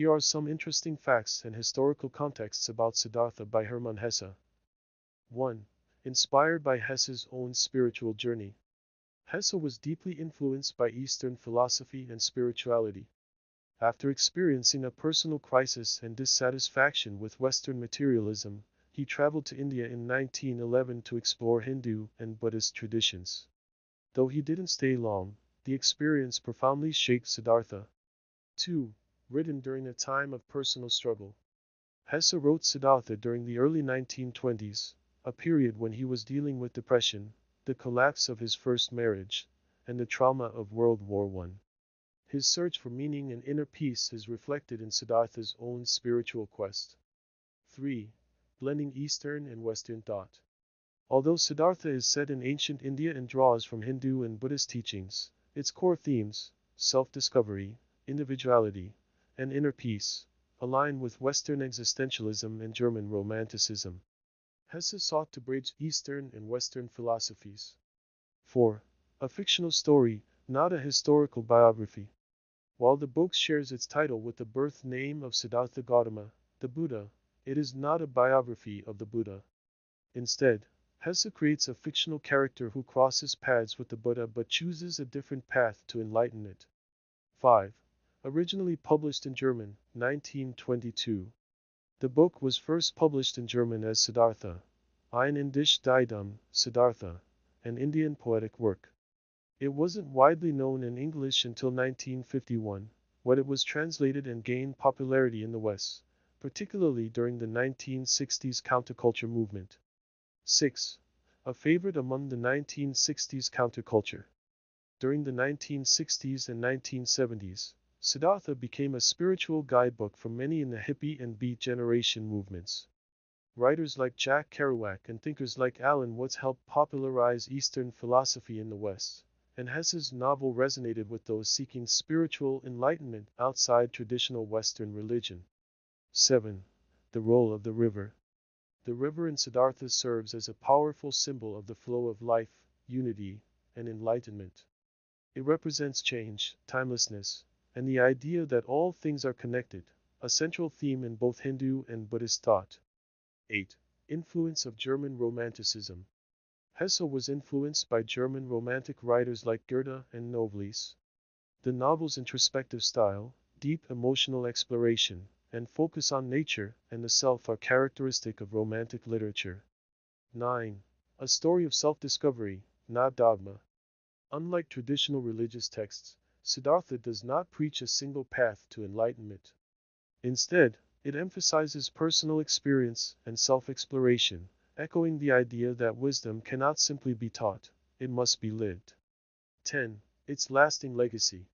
Here are some interesting facts and historical contexts about Siddhartha by Herman Hesse. 1. Inspired by Hesse's own spiritual journey. Hesse was deeply influenced by Eastern philosophy and spirituality. After experiencing a personal crisis and dissatisfaction with Western materialism, he traveled to India in 1911 to explore Hindu and Buddhist traditions. Though he didn't stay long, the experience profoundly shaped Siddhartha. 2. Written during a time of personal struggle. Hesse wrote Siddhartha during the early 1920s, a period when he was dealing with depression, the collapse of his first marriage, and the trauma of World War I. His search for meaning and inner peace is reflected in Siddhartha's own spiritual quest. 3. Blending Eastern and Western thought. Although Siddhartha is set in ancient India and draws from Hindu and Buddhist teachings, its core themes, self-discovery, individuality, and inner peace, align with Western existentialism and German Romanticism. Hesse sought to bridge Eastern and Western philosophies. 4. A fictional story, not a historical biography. While the book shares its title with the birth name of Siddhartha Gautama, the Buddha, it is not a biography of the Buddha. Instead, Hesse creates a fictional character who crosses paths with the Buddha but chooses a different path to enlightenment. 5. Originally published in German, 1922. The book was first published in German as Siddhartha, ein Indisch Diadem, Siddhartha, an Indian poetic work. It wasn't widely known in English until 1951, when it was translated and gained popularity in the West, particularly during the 1960s counterculture movement. 6. A favorite among the 1960s counterculture. During the 1960s and 1970s, Siddhartha became a spiritual guidebook for many in the hippie and beat generation movements. Writers like Jack Kerouac and thinkers like Alan Watts helped popularize Eastern philosophy in the West, and Hesse's novel resonated with those seeking spiritual enlightenment outside traditional Western religion. 7. The role of the river. The river in Siddhartha serves as a powerful symbol of the flow of life, unity, and enlightenment. It represents change, timelessness, and the idea that all things are connected, a central theme in both Hindu and Buddhist thought. 8. Influence of German Romanticism. Hesse was influenced by German Romantic writers like Goethe and Novalis. The novel's introspective style, deep emotional exploration, and focus on nature and the self are characteristic of Romantic literature. 9. A story of self-discovery, not dogma. Unlike traditional religious texts, Siddhartha does not preach a single path to enlightenment. Instead, it emphasizes personal experience and self-exploration, echoing the idea that wisdom cannot simply be taught, it must be lived. 10. Its lasting legacy.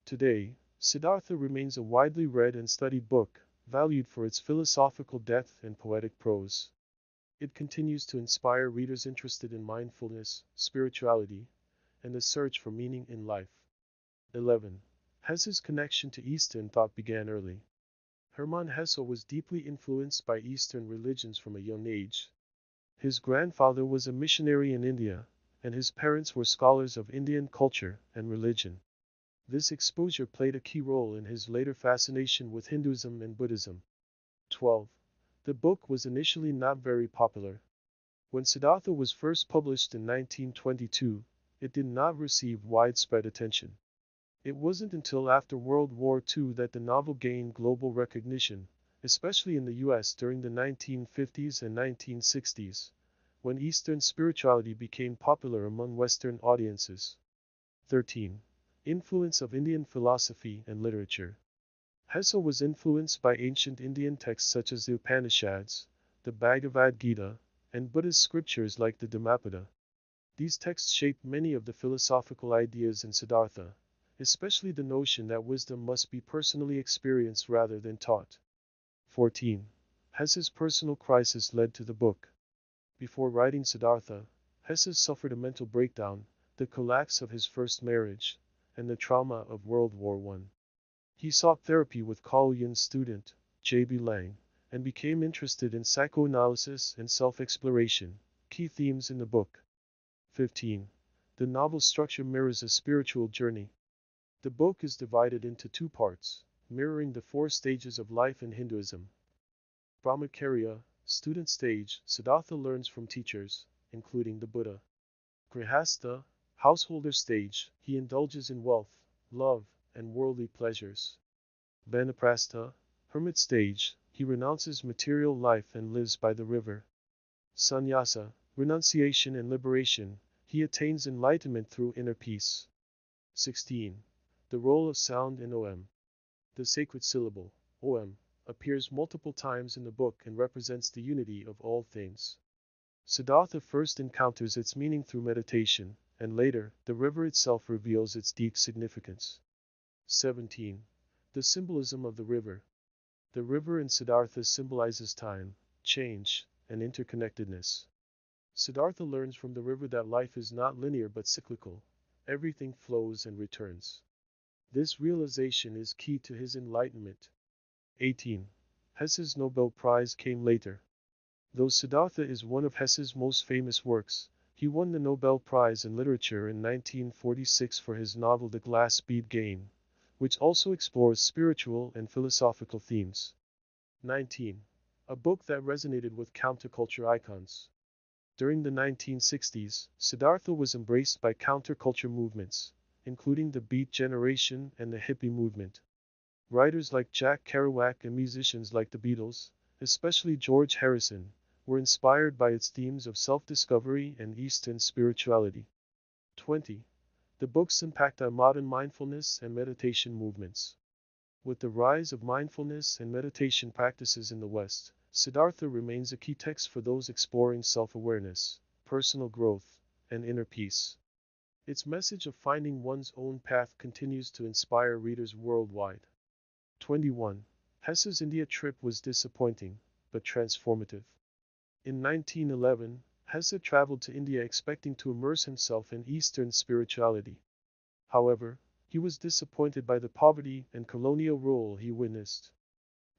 Today, Siddhartha remains a widely read and studied book, valued for its philosophical depth and poetic prose. It continues to inspire readers interested in mindfulness, spirituality, and the search for meaning in life. 11. Hesse's connection to Eastern thought began early. Hermann Hesse was deeply influenced by Eastern religions from a young age. His grandfather was a missionary in India, and his parents were scholars of Indian culture and religion. This exposure played a key role in his later fascination with Hinduism and Buddhism. 12. The book was initially not very popular. When Siddhartha was first published in 1922, it did not receive widespread attention. It wasn't until after World War II that the novel gained global recognition, especially in the US during the 1950s and 1960s, when Eastern spirituality became popular among Western audiences. 13. Influence of Indian philosophy and literature. Hesse was influenced by ancient Indian texts such as the Upanishads, the Bhagavad Gita, and Buddhist scriptures like the Dhammapada. These texts shaped many of the philosophical ideas in Siddhartha, especially the notion that wisdom must be personally experienced rather than taught. 14. Hesse's personal crisis led to the book. Before writing Siddhartha, Hesse suffered a mental breakdown, the collapse of his first marriage, and the trauma of World War I. He sought therapy with Carl Jung's student, J.B. Lang, and became interested in psychoanalysis and self-exploration, key themes in the book. 15. The novel's structure mirrors a spiritual journey. The book is divided into two parts, mirroring the four stages of life in Hinduism. Brahmacharya, student stage, Siddhartha learns from teachers, including the Buddha. Grihastha, householder stage, he indulges in wealth, love, and worldly pleasures. Vanaprastha, hermit stage, he renounces material life and lives by the river. Sannyasa, renunciation and liberation, he attains enlightenment through inner peace. 16. The role of sound in OM. The sacred syllable, OM, appears multiple times in the book and represents the unity of all things. Siddhartha first encounters its meaning through meditation, and later, the river itself reveals its deep significance. 17. The symbolism of the river. The river in Siddhartha symbolizes time, change, and interconnectedness. Siddhartha learns from the river that life is not linear but cyclical. Everything flows and returns. This realization is key to his enlightenment. 18. Hesse's Nobel Prize came later. Though Siddhartha is one of Hesse's most famous works, he won the Nobel Prize in Literature in 1946 for his novel The Glass Bead Game, which also explores spiritual and philosophical themes. 19. A book that resonated with counterculture icons. During the 1960s, Siddhartha was embraced by counterculture movements, including the Beat Generation and the hippie movement. Writers like Jack Kerouac and musicians like the Beatles, especially George Harrison, were inspired by its themes of self-discovery and Eastern spirituality. 20. The book's impact on modern mindfulness and meditation movements. With the rise of mindfulness and meditation practices in the West, Siddhartha remains a key text for those exploring self-awareness, personal growth, and inner peace. Its message of finding one's own path continues to inspire readers worldwide. 21. Hesse's India trip was disappointing, but transformative. In 1911, Hesse traveled to India expecting to immerse himself in Eastern spirituality. However, he was disappointed by the poverty and colonial rule he witnessed.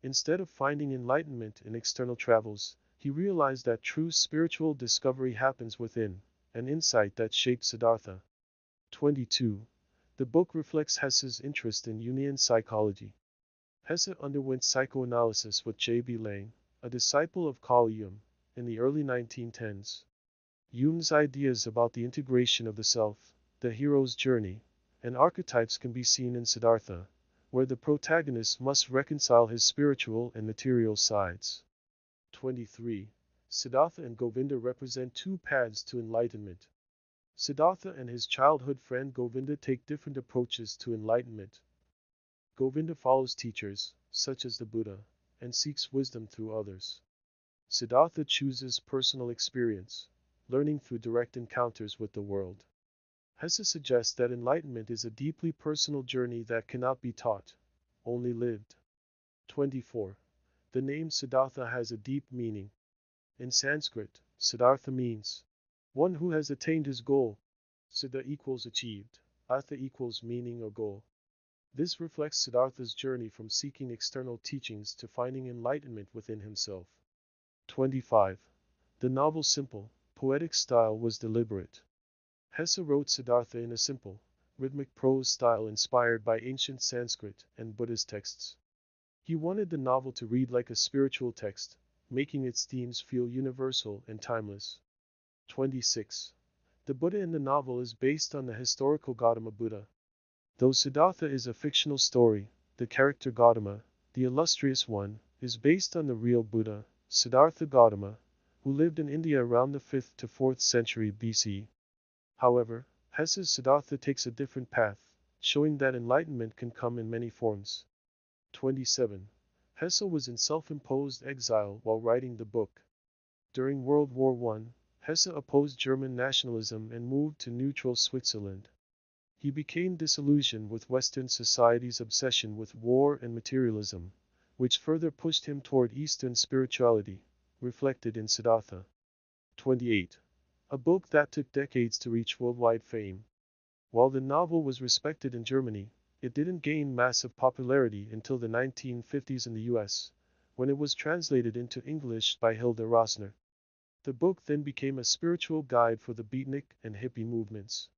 Instead of finding enlightenment in external travels, he realized that true spiritual discovery happens within, an insight that shaped Siddhartha. 22. The book reflects Hesse's interest in Jungian psychology. Hesse underwent psychoanalysis with J.B. Lang, a disciple of Carl Jung, in the early 1910s. Jung's ideas about the integration of the self, the hero's journey, and archetypes can be seen in Siddhartha, where the protagonist must reconcile his spiritual and material sides. 23. Siddhartha and Govinda represent two paths to enlightenment. Siddhartha and his childhood friend Govinda take different approaches to enlightenment. Govinda follows teachers, such as the Buddha, and seeks wisdom through others. Siddhartha chooses personal experience, learning through direct encounters with the world. Hesse suggests that enlightenment is a deeply personal journey that cannot be taught, only lived. 24. The name Siddhartha has a deep meaning. In Sanskrit, Siddhartha means one who has attained his goal. Siddha equals achieved, Artha equals meaning or goal. This reflects Siddhartha's journey from seeking external teachings to finding enlightenment within himself. 25. The novel's simple, poetic style was deliberate. Hesse wrote Siddhartha in a simple, rhythmic prose style inspired by ancient Sanskrit and Buddhist texts. He wanted the novel to read like a spiritual text, making its themes feel universal and timeless. 26. The Buddha in the novel is based on the historical Gautama Buddha. Though Siddhartha is a fictional story, the character Gautama, the illustrious one, is based on the real Buddha, Siddhartha Gautama, who lived in India around the 5th to 4th century BC. However, Hesse's Siddhartha takes a different path, showing that enlightenment can come in many forms. 27. Hesse was in self-imposed exile while writing the book. During World War I, Hesse opposed German nationalism and moved to neutral Switzerland. He became disillusioned with Western society's obsession with war and materialism, which further pushed him toward Eastern spirituality, reflected in Siddhartha. 28. A book that took decades to reach worldwide fame. While the novel was respected in Germany, it didn't gain massive popularity until the 1950s in the US, when it was translated into English by Hilda Rosner. The book then became a spiritual guide for the beatnik and hippie movements.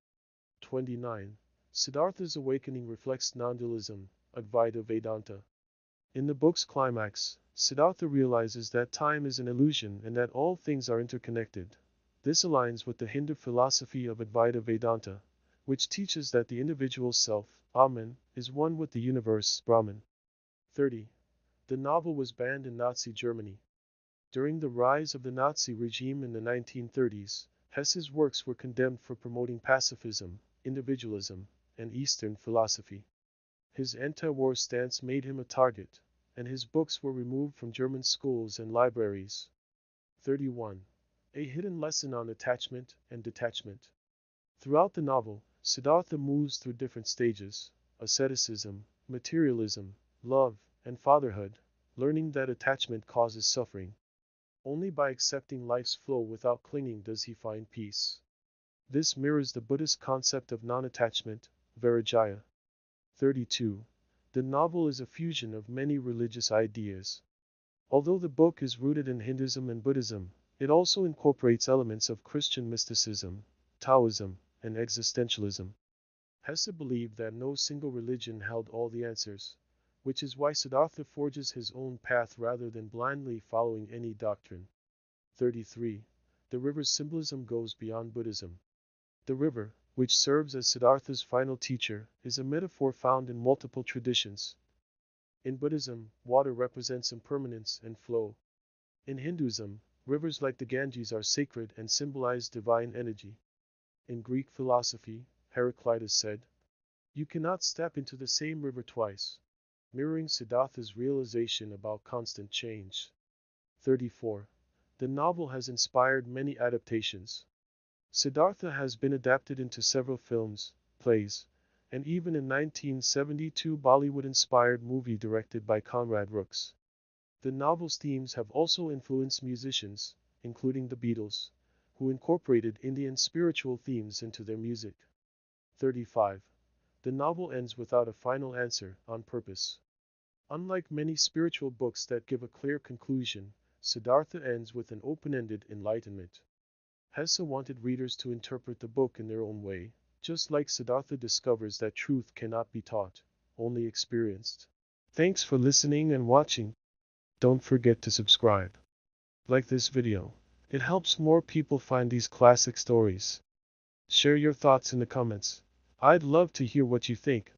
29. Siddhartha's awakening reflects non-dualism, Advaita Vedanta. In the book's climax, Siddhartha realizes that time is an illusion and that all things are interconnected. This aligns with the Hindu philosophy of Advaita Vedanta, which teaches that the individual self, Atman, is one with the universe, Brahman. 30. The novel was banned in Nazi Germany. During the rise of the Nazi regime in the 1930s, Hesse's works were condemned for promoting pacifism, individualism, and Eastern philosophy. His anti-war stance made him a target, and his books were removed from German schools and libraries. 31. A hidden lesson on attachment and detachment. Throughout the novel, Siddhartha moves through different stages: asceticism, materialism, love, and fatherhood, learning that attachment causes suffering. Only by accepting life's flow without clinging does he find peace. This mirrors the Buddhist concept of non-attachment, Vairagya. 32. The novel is a fusion of many religious ideas. Although the book is rooted in Hinduism and Buddhism, it also incorporates elements of Christian mysticism, Taoism, and existentialism. Hesse believed that no single religion held all the answers, which is why Siddhartha forges his own path rather than blindly following any doctrine. 33. The river's symbolism goes beyond Buddhism. The river, which serves as Siddhartha's final teacher, is a metaphor found in multiple traditions. In Buddhism, water represents impermanence and flow. In Hinduism, rivers like the Ganges are sacred and symbolize divine energy. In Greek philosophy, Heraclitus said, "You cannot step into the same river twice," mirroring Siddhartha's realization about constant change. 34. The novel has inspired many adaptations. Siddhartha has been adapted into several films, plays, and even in 1972 Bollywood-inspired movie directed by Conrad Rooks. The novel's themes have also influenced musicians, including the Beatles, who incorporated Indian spiritual themes into their music. 35. The novel ends without a final answer, on purpose. Unlike many spiritual books that give a clear conclusion, Siddhartha ends with an open-ended enlightenment. Hesse wanted readers to interpret the book in their own way, just like Siddhartha discovers that truth cannot be taught, only experienced. Thanks for listening and watching. Don't forget to subscribe. Like this video. It helps more people find these classic stories. Share your thoughts in the comments. I'd love to hear what you think.